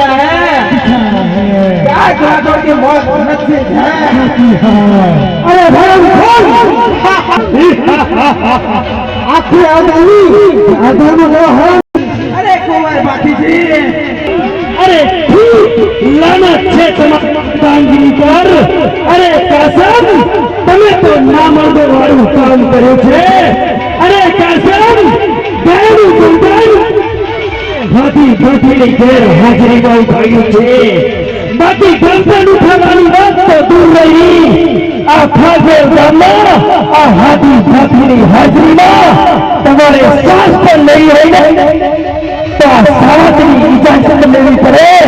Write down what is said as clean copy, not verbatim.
गया है। क्या ग्वादों की मौत नसीब है। अरे धर्म खोल आखिर अधर्म लो है। अरे कुंवर बाटी जी, अरे लानत छे कामगिरी पर। अरे कासम તમે તો નામર્દો વાળું કામ કર્યું છે। અરે કાસમ ગાયનું ગુંદાન હાથી ગોઠીની ગેર હાજરીમાં ઉઠાવ્યું છે। બાકી ગંધન ઉઠાવવાની વાત તો દૂર રહી, આ ફાજેર ગામમાં આ હાથી ગોઠીની હાજરીમાં તમારે શ્વાસ પણ નહીં હોય ને તો આ સાવજની ઇજાજત લેવી પડે।